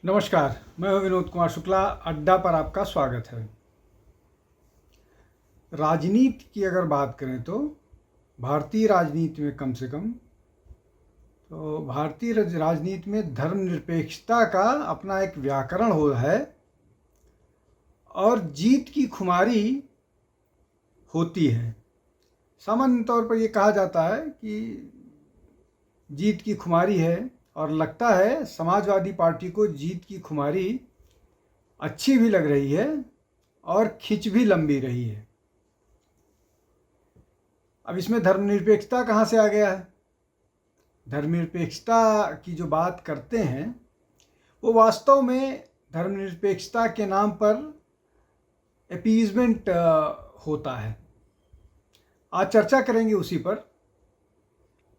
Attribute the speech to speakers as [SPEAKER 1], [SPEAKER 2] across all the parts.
[SPEAKER 1] नमस्कार, मैं हूं विनोद कुमार शुक्ला। अड्डा पर आपका स्वागत है। राजनीति की अगर बात करें तो भारतीय राजनीति में कम से कम तो भारतीय राजनीति में धर्मनिरपेक्षता का अपना एक व्याकरण हो है और जीत की खुमारी होती है। सामान्य तौर पर यह कहा जाता है कि जीत की खुमारी है और लगता है समाजवादी पार्टी को जीत की खुमारी अच्छी भी लग रही है और खिंच भी लंबी रही है। अब इसमें धर्मनिरपेक्षता कहाँ से आ गया है? धर्मनिरपेक्षता की जो बात करते हैं वो वास्तव में धर्मनिरपेक्षता के नाम पर अपीजमेंट होता है। आज चर्चा करेंगे उसी पर।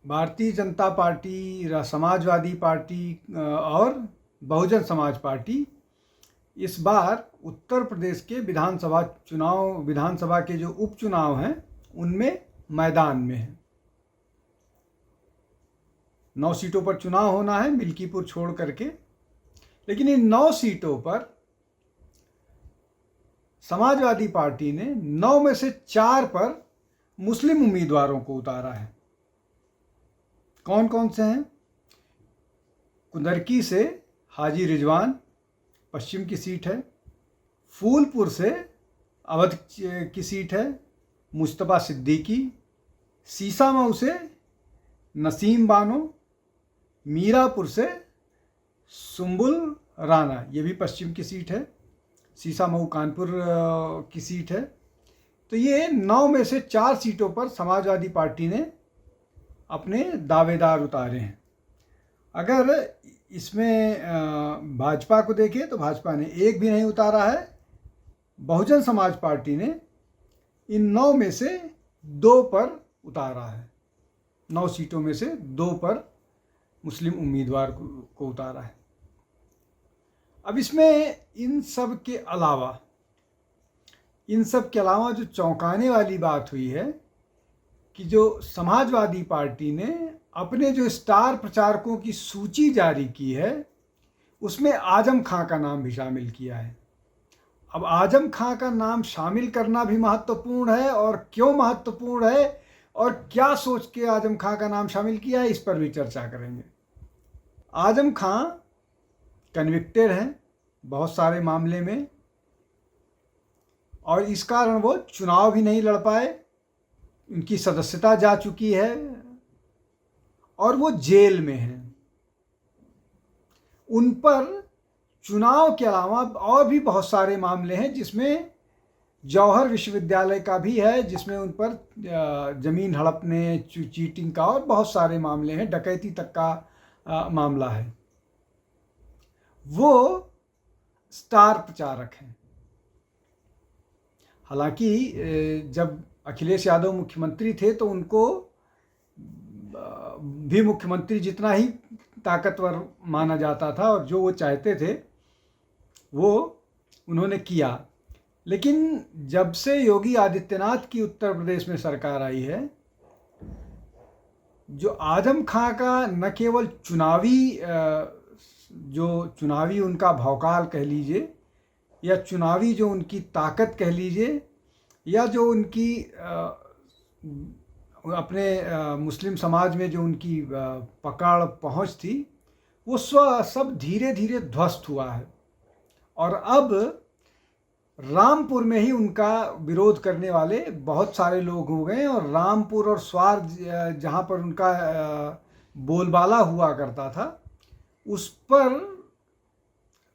[SPEAKER 1] भारतीय जनता पार्टी, समाजवादी पार्टी और बहुजन समाज पार्टी इस बार उत्तर प्रदेश के विधानसभा के जो उपचुनाव हैं उनमें मैदान में है। 9 सीटों पर चुनाव होना है, मिल्कीपुर छोड़ करके। लेकिन इन 9 सीटों पर समाजवादी पार्टी ने 9 में से 4 पर मुस्लिम उम्मीदवारों को उतारा है। कौन कौन से हैं? कुंदरकी से हाजी रिजवान, पश्चिम की सीट है। फूलपुर से अवध की सीट है, मुस्तफ़ा सिद्दीकी। सीसामऊ से नसीम बानो। मीरापुर से सुंबुल राणा, ये भी पश्चिम की सीट है। सीसामऊ कानपुर की सीट है। तो ये 9 में से 4 सीटों पर समाजवादी पार्टी ने अपने दावेदार उतारे हैं। अगर इसमें भाजपा को देखें तो भाजपा ने एक भी नहीं उतारा है। बहुजन समाज पार्टी ने इन 9 में से 2 पर उतारा है। 9 सीटों में से 2 पर मुस्लिम उम्मीदवार को उतारा है। अब इसमें इन सब के अलावा जो चौंकाने वाली बात हुई है कि जो समाजवादी पार्टी ने अपने जो स्टार प्रचारकों की सूची जारी की है उसमें आजम खां का नाम भी शामिल किया है। अब आजम खां का नाम शामिल करना भी महत्वपूर्ण है, और क्यों महत्वपूर्ण है और क्या सोच के आजम खां का नाम शामिल किया है, इस पर भी चर्चा करेंगे। आजम खां कन्विक्टेड हैं बहुत सारे मामले में, और इस कारण वो चुनाव भी नहीं लड़ पाए। उनकी सदस्यता जा चुकी है और वो जेल में हैं। उन पर चुनाव के अलावा और भी बहुत सारे मामले हैं, जिसमें जौहर विश्वविद्यालय का भी है, जिसमें उन पर ज़मीन हड़पने, चीटिंग का और बहुत सारे मामले हैं। डकैती तक का मामला है। वो स्टार प्रचारक हैं। हालांकि जब अखिलेश यादव मुख्यमंत्री थे तो उनको भी मुख्यमंत्री जितना ही ताकतवर माना जाता था, और जो वो चाहते थे वो उन्होंने किया। लेकिन जब से योगी आदित्यनाथ की उत्तर प्रदेश में सरकार आई है, जो आजम खां का न केवल चुनावी उनका भौकाल कह लीजिए, या चुनावी जो उनकी ताकत कह लीजिए, या जो उनकी अपने मुस्लिम समाज में जो उनकी पकड़ पहुंच थी, वो सब धीरे धीरे ध्वस्त हुआ है। और अब रामपुर में ही उनका विरोध करने वाले बहुत सारे लोग हो गए, और रामपुर और स्वार जहाँ पर उनका बोलबाला हुआ करता था, उस पर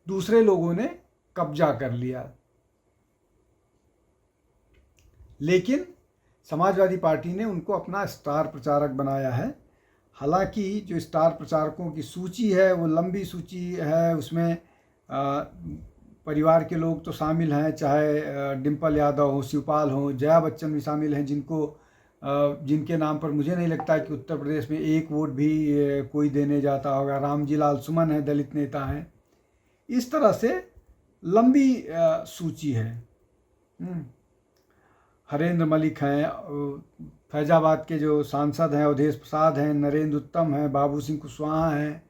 [SPEAKER 1] दूसरे लोगों ने कब्जा कर लिया। लेकिन समाजवादी पार्टी ने उनको अपना स्टार प्रचारक बनाया है। हालांकि जो स्टार प्रचारकों की सूची है वो लंबी सूची है। उसमें परिवार के लोग तो शामिल हैं, चाहे डिम्पल यादव हो, शिवपाल हो, जया बच्चन भी शामिल हैं, जिनके नाम पर मुझे नहीं लगता है कि उत्तर प्रदेश में एक वोट भी कोई देने जाता होगा। रामजी लाल सुमन है, दलित नेता हैं। इस तरह से लंबी सूची है। हरेंद्र मलिक हैं, फैजाबाद के जो सांसद हैं अवधेश प्रसाद हैं, नरेंद्र उत्तम हैं, बाबू सिंह कुशवाहा हैं,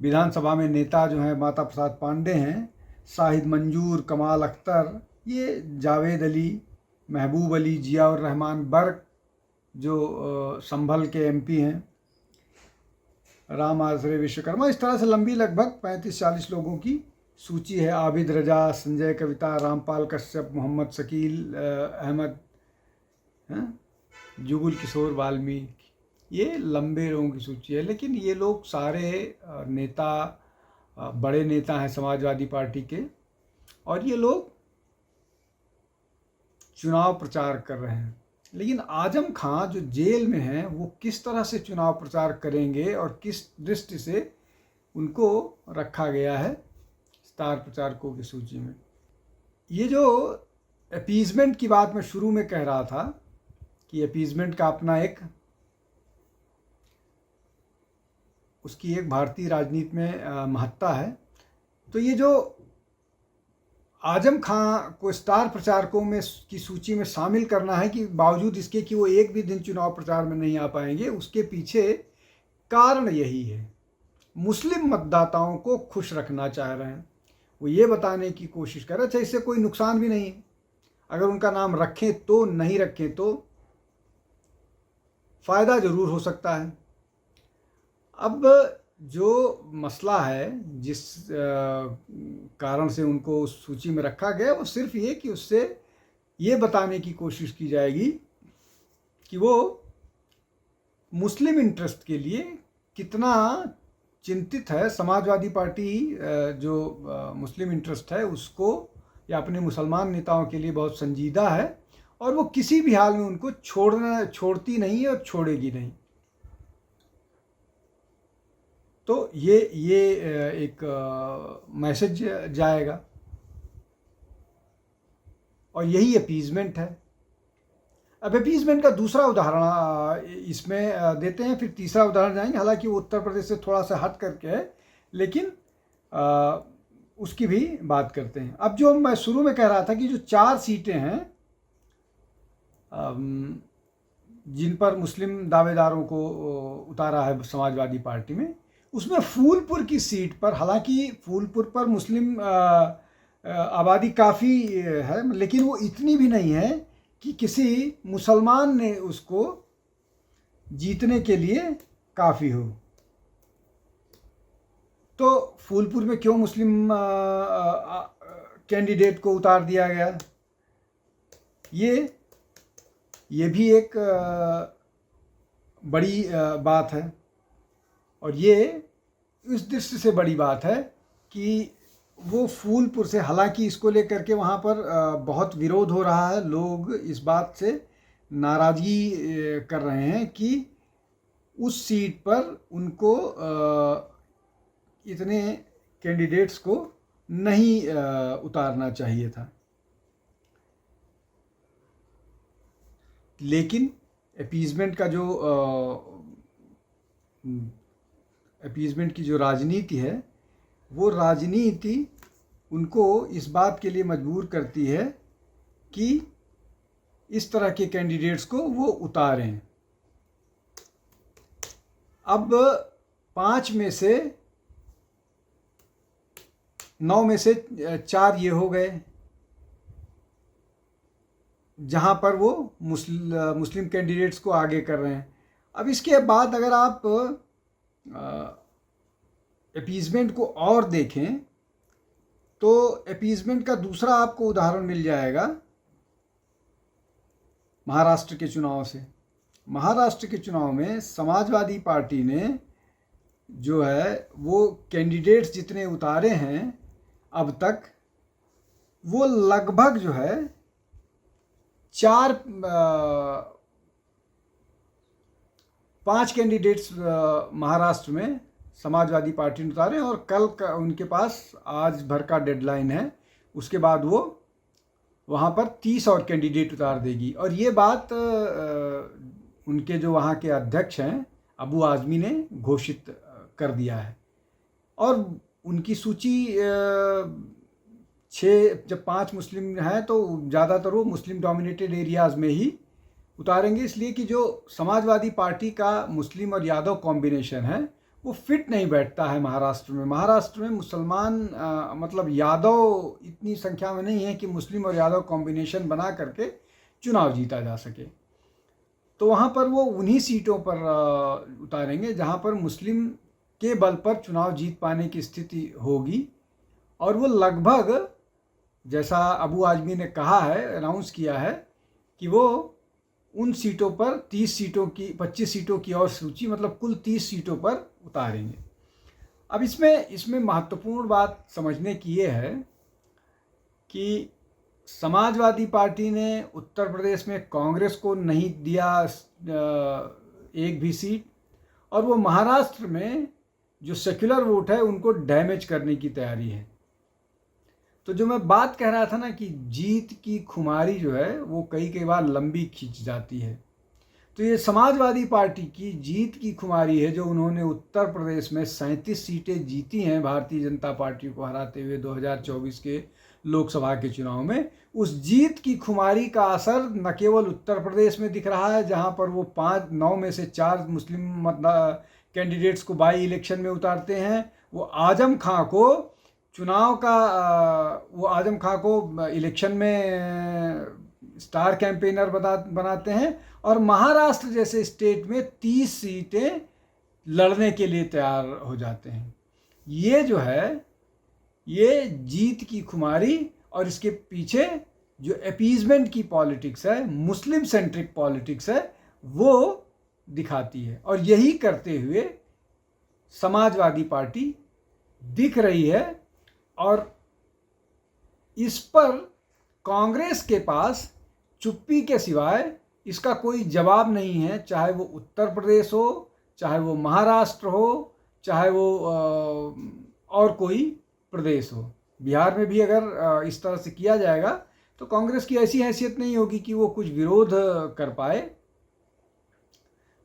[SPEAKER 1] विधानसभा में नेता जो हैं माता प्रसाद पांडे हैं, शाहिद मंजूर, कमाल अख्तर, ये जावेद अली, महबूब अली, जियाउर रहमान बर्क जो संभल के एमपी हैं, राम आजरे विश्वकर्मा, इस तरह से लंबी लगभग 35-40 लोगों की सूची है। आबिद रजा, संजय कविता, रामपाल कश्यप, मोहम्मद शकील अहमद, जुगुल किशोर वाल्मीकि, ये लंबे लोगों की सूची है। लेकिन ये लोग सारे नेता, बड़े नेता हैं समाजवादी पार्टी के, और ये लोग चुनाव प्रचार कर रहे हैं। लेकिन आजम खां जो जेल में हैं वो किस तरह से चुनाव प्रचार करेंगे और किस दृष्टि से उनको रखा गया है स्टार प्रचारकों की सूची में। ये जो अपीजमेंट की बात मैं शुरू में कह रहा था कि अपीजमेंट का अपना उसकी एक भारतीय राजनीति में महत्ता है, तो ये जो आजम खां को स्टार प्रचारकों में की सूची में शामिल करना है कि बावजूद इसके कि वो एक भी दिन चुनाव प्रचार में नहीं आ पाएंगे, उसके पीछे कारण यही है, मुस्लिम मतदाताओं को खुश रखना चाह रहे हैं। वो ये बताने की कोशिश कर रहे हैं, अच्छा इससे कोई नुकसान भी नहीं है, अगर उनका नाम रखें तो नहीं रखें तो फ़ायदा ज़रूर हो सकता है। अब जो मसला है, जिस कारण से उनको उस सूची में रखा गया, वो सिर्फ ये कि उससे ये बताने की कोशिश की जाएगी कि वो मुस्लिम इंटरेस्ट के लिए कितना चिंतित है। समाजवादी पार्टी जो मुस्लिम इंटरेस्ट है उसको या अपने मुसलमान नेताओं के लिए बहुत संजीदा है, और वो किसी भी हाल में उनको छोड़ती नहीं है और छोड़ेगी नहीं। तो ये एक मैसेज जाएगा, और यही अपीजमेंट है। अब अपीजमेंट का दूसरा उदाहरण इसमें देते हैं, फिर तीसरा उदाहरण जाएंगे। हालांकि वो उत्तर प्रदेश से थोड़ा सा हट करके है, लेकिन उसकी भी बात करते हैं। अब जो मैं शुरू में कह रहा था कि जो 4 सीटें हैं जिन पर मुस्लिम दावेदारों को उतारा है समाजवादी पार्टी में, उसमें फूलपुर की सीट पर, हालांकि फूलपुर पर मुस्लिम आबादी काफ़ी है, लेकिन वो इतनी भी नहीं है कि किसी मुसलमान ने उसको जीतने के लिए काफ़ी हो। तो फूलपुर में क्यों मुस्लिम कैंडिडेट को उतार दिया गया, ये भी एक बड़ी बात है, और ये इस दृष्टि से बड़ी बात है कि वो फूलपुर से, हालांकि इसको लेकर के वहाँ पर बहुत विरोध हो रहा है, लोग इस बात से नाराज़गी कर रहे हैं कि उस सीट पर उनको इतने कैंडिडेट्स को नहीं उतारना चाहिए था। लेकिन अपीजमेंट का जो अपीजमेंट की जो राजनीति है, वो राजनीति उनको इस बात के लिए मजबूर करती है कि इस तरह के कैंडिडेट्स को वो उतारें। अब 5 में से 9 में से 4 ये हो गए जहाँ पर वो मुस्लिम कैंडिडेट्स को आगे कर रहे हैं। अब इसके बाद अगर आप अपीजमेंट को और देखें तो अपीजमेंट का दूसरा आपको उदाहरण मिल जाएगा महाराष्ट्र के चुनाव से। महाराष्ट्र के चुनाव में समाजवादी पार्टी ने जो है वो कैंडिडेट्स जितने उतारे हैं अब तक, वो लगभग जो है 5 कैंडिडेट्स महाराष्ट्र में समाजवादी पार्टी ने उतारे, और कल का उनके पास आज भर का डेडलाइन है, उसके बाद वो वहाँ पर 30 और कैंडिडेट उतार देगी। और ये बात उनके जो वहाँ के अध्यक्ष हैं अबू आज़मी ने घोषित कर दिया है। और उनकी सूची 5 मुस्लिम हैं तो ज़्यादातर वो मुस्लिम डोमिनेटेड एरियाज़ में ही उतारेंगे, इसलिए कि जो समाजवादी पार्टी का मुस्लिम और यादव कॉम्बिनेशन है वो फिट नहीं बैठता है महाराष्ट्र में। महाराष्ट्र में मुसलमान मतलब यादव इतनी संख्या में नहीं है कि मुस्लिम और यादव कॉम्बिनेशन बना करके चुनाव जीता जा सके। तो वहाँ पर वो उन्हीं सीटों पर उतारेंगे जहाँ पर मुस्लिम के बल पर चुनाव जीत पाने की स्थिति होगी। और वो लगभग जैसा अबू आजमी ने कहा है, अनाउंस किया है कि वो उन सीटों पर 25 सीटों की और सूची, मतलब कुल 30 सीटों पर उतारेंगे। अब इसमें महत्वपूर्ण बात समझने की ये है कि समाजवादी पार्टी ने उत्तर प्रदेश में कांग्रेस को नहीं दिया एक भी सीट, और वो महाराष्ट्र में जो सेक्युलर वोट है उनको डैमेज करने की तैयारी है। तो जो मैं बात कह रहा था ना कि जीत की खुमारी जो है वो कई बार लंबी खींच जाती है, तो ये समाजवादी पार्टी की जीत की खुमारी है जो उन्होंने उत्तर प्रदेश में 37 सीटें जीती हैं भारतीय जनता पार्टी को हराते हुए 2024 के लोकसभा के चुनाव में। उस जीत की खुमारी का असर न केवल उत्तर प्रदेश में दिख रहा है जहां पर वो 9 में से 4 मुस्लिम कैंडिडेट्स को बाई इलेक्शन में उतारते हैं, वो आजम खां को इलेक्शन में स्टार कैंपेनर बनाते हैं, और महाराष्ट्र जैसे स्टेट में 30 सीटें लड़ने के लिए तैयार हो जाते हैं। ये जो है ये जीत की खुमारी और इसके पीछे जो अपीजमेंट की पॉलिटिक्स है, मुस्लिम सेंट्रिक पॉलिटिक्स है, वो दिखाती है। और यही करते हुए समाजवादी पार्टी दिख रही है, और इस पर कांग्रेस के पास चुप्पी के सिवाय इसका कोई जवाब नहीं है। चाहे वो उत्तर प्रदेश हो, चाहे वो महाराष्ट्र हो, चाहे वो और कोई प्रदेश हो। बिहार में भी अगर इस तरह से किया जाएगा तो कांग्रेस की ऐसी हैसियत नहीं होगी कि वो कुछ विरोध कर पाए।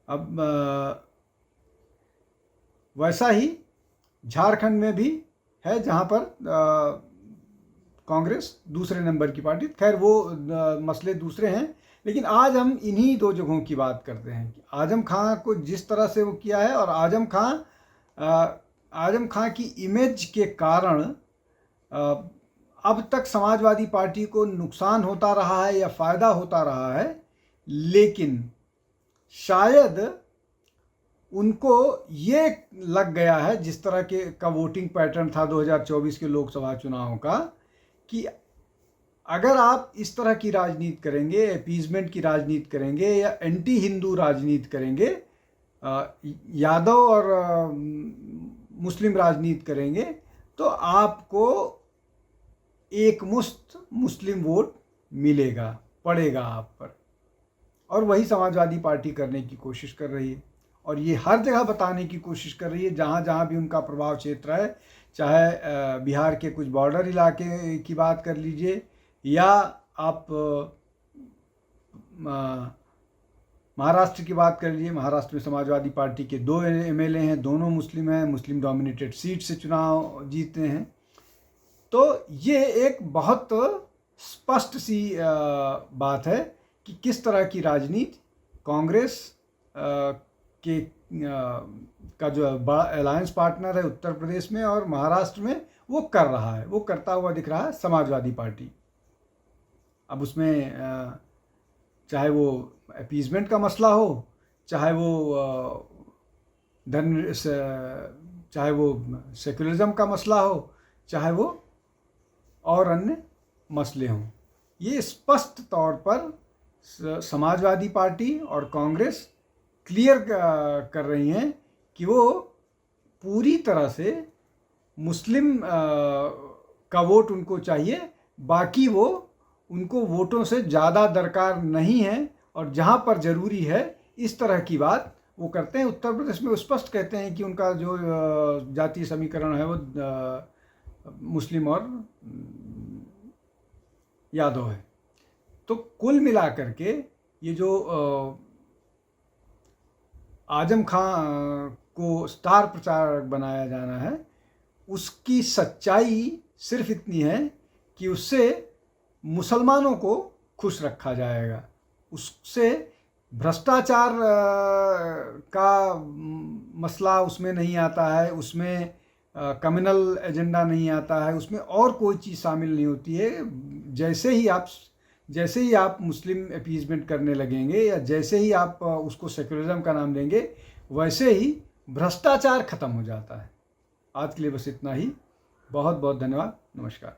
[SPEAKER 1] अब वैसा ही झारखंड में भी है जहाँ पर कांग्रेस दूसरे नंबर की पार्टी। खैर वो मसले दूसरे हैं, लेकिन आज हम इन्हीं दो जगहों की बात करते हैं कि आजम खां को जिस तरह से वो किया है, और आजम खां की इमेज के कारण अब तक समाजवादी पार्टी को नुकसान होता रहा है या फ़ायदा होता रहा है, लेकिन शायद उनको ये लग गया है जिस तरह का वोटिंग पैटर्न था 2024 के लोकसभा चुनाव का, कि अगर आप इस तरह की राजनीति करेंगे, अपीजमेंट की राजनीति करेंगे या एंटी हिंदू राजनीति करेंगे, यादव और मुस्लिम राजनीति करेंगे, तो आपको एक मुश्त मुस्लिम वोट पड़ेगा आप पर। और वही समाजवादी पार्टी करने की कोशिश कर रही है, और ये हर जगह बताने की कोशिश कर रही है जहाँ जहाँ भी उनका प्रभाव क्षेत्र है। चाहे बिहार के कुछ बॉर्डर इलाके की बात कर लीजिए, या आप महाराष्ट्र की बात कर लीजिए। महाराष्ट्र में समाजवादी पार्टी के 2 MLA हैं, दोनों मुस्लिम हैं, मुस्लिम डोमिनेटेड सीट से चुनाव जीते हैं। तो ये एक बहुत स्पष्ट सी बात है कि किस तरह की राजनीति कांग्रेस का जो अलायंस पार्टनर है उत्तर प्रदेश में और महाराष्ट्र में वो कर रहा है, वो करता हुआ दिख रहा है समाजवादी पार्टी। अब उसमें चाहे वो अपीजमेंट का मसला हो, चाहे वो सेक्युलरिज्म का मसला हो, चाहे वो और अन्य मसले हों, ये स्पष्ट तौर पर समाजवादी पार्टी और कांग्रेस क्लियर कर रही हैं कि वो पूरी तरह से मुस्लिम का वोट उनको चाहिए, बाकी वो उनको वोटों से ज़्यादा दरकार नहीं है, और जहाँ पर ज़रूरी है इस तरह की बात वो करते हैं। उत्तर प्रदेश में वो स्पष्ट कहते हैं कि उनका जो जातीय समीकरण है वो मुस्लिम और यादव है। तो कुल मिलाकर के ये जो आजम खां को स्टार प्रचारक बनाया जाना है, उसकी सच्चाई सिर्फ इतनी है कि उससे मुसलमानों को खुश रखा जाएगा, उससे भ्रष्टाचार का मसला उसमें नहीं आता है, उसमें कम्युनल एजेंडा नहीं आता है, उसमें और कोई चीज़ शामिल नहीं होती है। जैसे ही आप मुस्लिम अपीजमेंट करने लगेंगे या जैसे ही आप उसको सेक्युलरिज्म का नाम देंगे, वैसे ही भ्रष्टाचार खत्म हो जाता है। आज के लिए बस इतना ही। बहुत बहुत धन्यवाद। नमस्कार।